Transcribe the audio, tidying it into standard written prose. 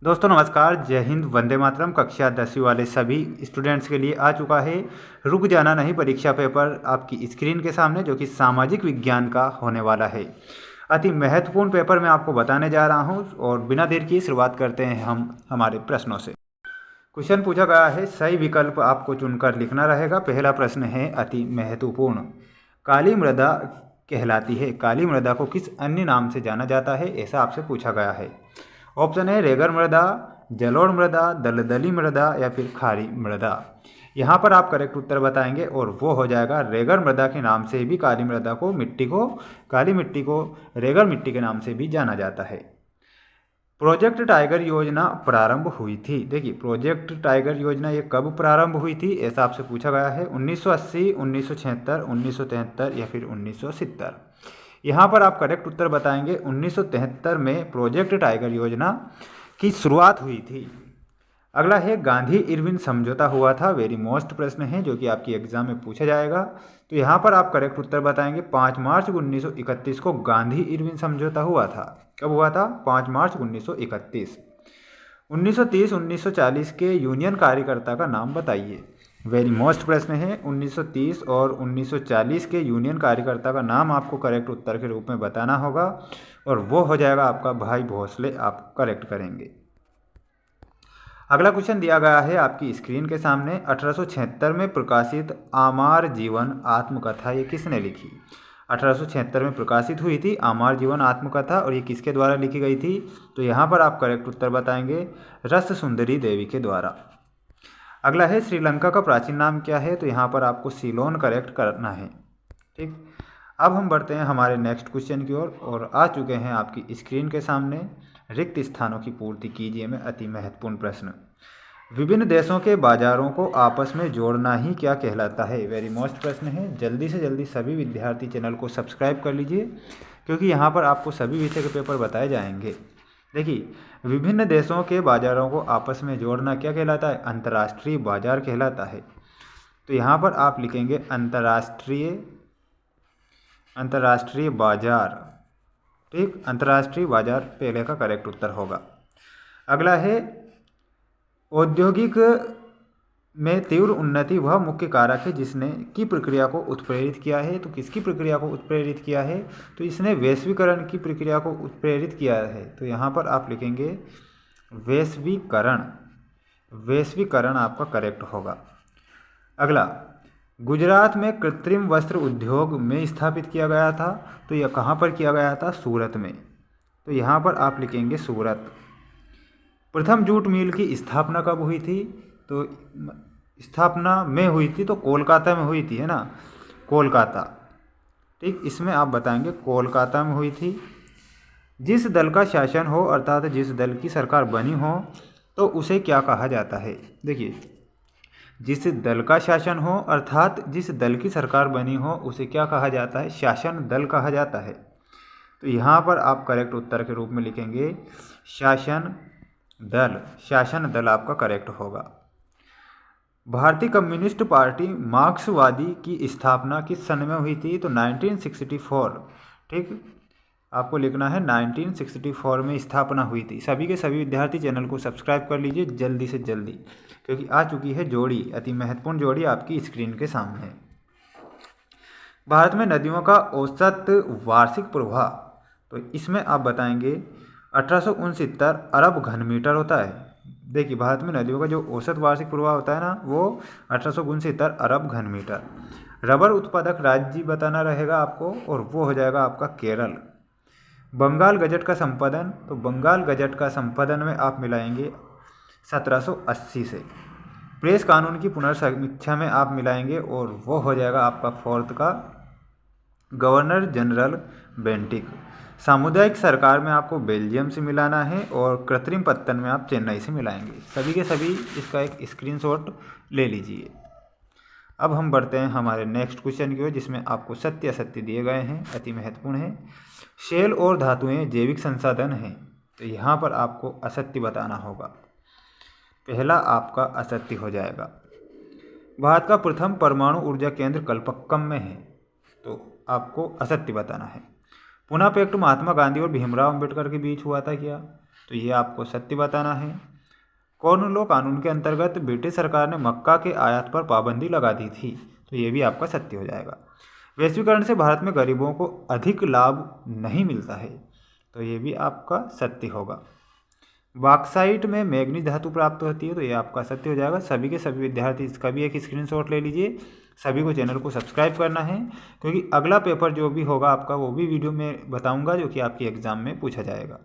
दोस्तों नमस्कार, जय हिंद, वंदे मातरम। कक्षा 10वीं वाले सभी स्टूडेंट्स के लिए आ चुका है रुक जाना नहीं परीक्षा पेपर आपकी स्क्रीन के सामने, जो कि सामाजिक विज्ञान का होने वाला है। अति महत्वपूर्ण पेपर मैं आपको बताने जा रहा हूं और बिना देर किए शुरुआत करते हैं हम हमारे प्रश्नों से। क्वेश्चन पूछा गया है, सही विकल्प आपको चुनकर लिखना रहेगा। पहला प्रश्न है अति महत्वपूर्ण, काली मृदा कहलाती है, काली मृदा को किस अन्य नाम से जाना जाता है, ऐसा आपसे पूछा गया है। ऑप्शन है रेगर मृदा, जलोढ़ मृदा, दलदली मृदा या फिर खारी मृदा। यहाँ पर आप करेक्ट उत्तर बताएंगे और वो हो जाएगा रेगर मृदा के नाम से भी काली मृदा को, काली मिट्टी को रेगर मिट्टी के नाम से भी जाना जाता है। प्रोजेक्ट टाइगर योजना प्रारंभ हुई थी। देखिए, प्रोजेक्ट टाइगर योजना ये कब प्रारंभ हुई थी, ऐसा आपसे पूछा गया है। 1980, 1976, 1973 या फिर 1970। यहाँ पर आप करेक्ट उत्तर बताएंगे 1973 में प्रोजेक्ट टाइगर योजना की शुरुआत हुई थी। अगला है गांधी इरविन समझौता हुआ था। वेरी मोस्ट प्रश्न है जो कि आपकी एग्जाम में पूछा जाएगा। तो यहाँ पर आप करेक्ट उत्तर बताएंगे 5 मार्च 1931 को गांधी इरविन समझौता हुआ था। कब हुआ था? 5 मार्च 1931। 1930-1940 के यूनियन कार्यकर्ता का नाम बताइए। वेरी मोस्ट प्रश्न है। 1930 और 1940 के यूनियन कार्यकर्ता का नाम आपको करेक्ट उत्तर के रूप में बताना होगा और वो हो जाएगा आपका भाई भोसले। आप करेक्ट करेंगे। अगला क्वेश्चन दिया गया है आपकी स्क्रीन के सामने। 1876 में प्रकाशित आमार जीवन आत्मकथा ये किसने लिखी? 1876 में प्रकाशित हुई थी आमार जीवन आत्मकथा और ये किसके द्वारा लिखी गई थी? तो यहाँ पर आप करेक्ट उत्तर बताएंगे रस सुंदरी देवी के द्वारा। अगला है श्रीलंका का प्राचीन नाम क्या है? तो यहाँ पर आपको सीलोन करेक्ट करना है। ठीक, अब हम बढ़ते हैं हमारे नेक्स्ट क्वेश्चन की ओर और आ चुके हैं आपकी स्क्रीन के सामने। रिक्त स्थानों की पूर्ति कीजिए में अति महत्वपूर्ण प्रश्न। विभिन्न देशों के बाजारों को आपस में जोड़ना ही क्या कहलाता है? वेरी मोस्ट प्रश्न है। जल्दी से जल्दी सभी विद्यार्थी चैनल को सब्सक्राइब कर लीजिए क्योंकि यहाँ पर आपको सभी विषय के पेपर बताए जाएंगे। देखिए, विभिन्न देशों के बाजारों को आपस में जोड़ना क्या कहलाता है? अंतर्राष्ट्रीय बाजार कहलाता है। तो यहाँ पर आप लिखेंगे अंतर्राष्ट्रीय बाजार। ठीक, अंतर्राष्ट्रीय बाजार पहले का करेक्ट उत्तर होगा। अगला है औद्योगिक में तीव्र उन्नति वह मुख्य कारक है जिसने की प्रक्रिया को उत्प्रेरित किया है। तो किसकी प्रक्रिया को उत्प्रेरित किया है? तो इसने वैश्वीकरण की प्रक्रिया को उत्प्रेरित किया है। तो यहाँ पर आप लिखेंगे वैश्वीकरण। वैश्वीकरण आपका करेक्ट होगा। अगला, गुजरात में कृत्रिम वस्त्र उद्योग में स्थापित किया गया था। तो यह कहाँ पर किया गया था? सूरत में। तो यहाँ पर आप लिखेंगे सूरत। प्रथम जूट मिल की स्थापना कब हुई थी? तो स्थापना में हुई थी तो कोलकाता में हुई थी, है ना, कोलकाता। ठीक, इसमें आप बताएंगे कोलकाता में हुई थी। जिस दल का शासन हो अर्थात जिस दल की सरकार बनी हो तो उसे क्या कहा जाता है? देखिए, जिस दल का शासन हो अर्थात जिस दल की सरकार बनी हो उसे क्या कहा जाता है? शासन दल कहा जाता है। तो यहाँ पर आप करेक्ट उत्तर के रूप में लिखेंगे शासन दल। शासन दल आपका करेक्ट होगा। भारतीय कम्युनिस्ट पार्टी मार्क्सवादी की स्थापना किस सन में हुई थी? तो 1964। ठीक, आपको लिखना है 1964 में स्थापना हुई थी। सभी के सभी विद्यार्थी चैनल को सब्सक्राइब कर लीजिए जल्दी से जल्दी क्योंकि आ चुकी है जोड़ी, अति महत्वपूर्ण जोड़ी आपकी स्क्रीन के सामने। भारत में नदियों का औसत वार्षिक प्रवाह, तो इसमें आप बताएंगे 1869 अरब घन मीटर होता है। देखिए, भारत में नदियों का जो औसत वार्षिक प्रवाह होता है ना, वो 1869 अरब घन मीटर। रबर उत्पादक राज्य बताना रहेगा आपको और वो हो जाएगा आपका केरल। बंगाल गजट का संपादन, तो बंगाल गजट का संपादन में आप मिलाएंगे 1780 से। प्रेस कानून की पुनर्समीक्षा में आप मिलाएंगे और वो हो जाएगा आपका फोर्थ का गवर्नर जनरल बेंटिक। सामुदायिक सरकार में आपको बेल्जियम से मिलाना है और कृत्रिम पत्तन में आप चेन्नई से मिलाएंगे। सभी के सभी इसका एक स्क्रीनशॉट ले लीजिए। अब हम बढ़ते हैं हमारे नेक्स्ट क्वेश्चन की ओर जिसमें आपको सत्य असत्य दिए गए हैं, अति महत्वपूर्ण है। शेल और धातुएं जैविक संसाधन हैं। तो यहाँ पर आपको असत्य बताना होगा। पहला आपका असत्य हो जाएगा। भारत का प्रथम परमाणु ऊर्जा केंद्र कलपक्कम में है। तो आपको असत्य बताना है। पुनः पैक्ट महात्मा गांधी और भीमराव अंबेडकर के बीच हुआ था क्या? तो ये आपको सत्य बताना है। कॉर्न लॉ कानून के अंतर्गत ब्रिटिश सरकार ने मक्का के आयात पर पाबंदी लगा दी थी, तो ये भी आपका सत्य हो जाएगा। वैश्वीकरण से भारत में गरीबों को अधिक लाभ नहीं मिलता है, तो ये भी आपका सत्य होगा। बॉक्साइट में मैग्नीज धातु प्राप्त होती है, तो ये आपका सत्य हो जाएगा। सभी के सभी विद्यार्थी इसका भी एक स्क्रीनशॉट ले लीजिए। सभी को चैनल को सब्सक्राइब करना है, क्योंकि अगला पेपर जो भी होगा आपका वो भी वीडियो में बताऊंगा, जो कि आपके एग्ज़ाम में पूछा जाएगा।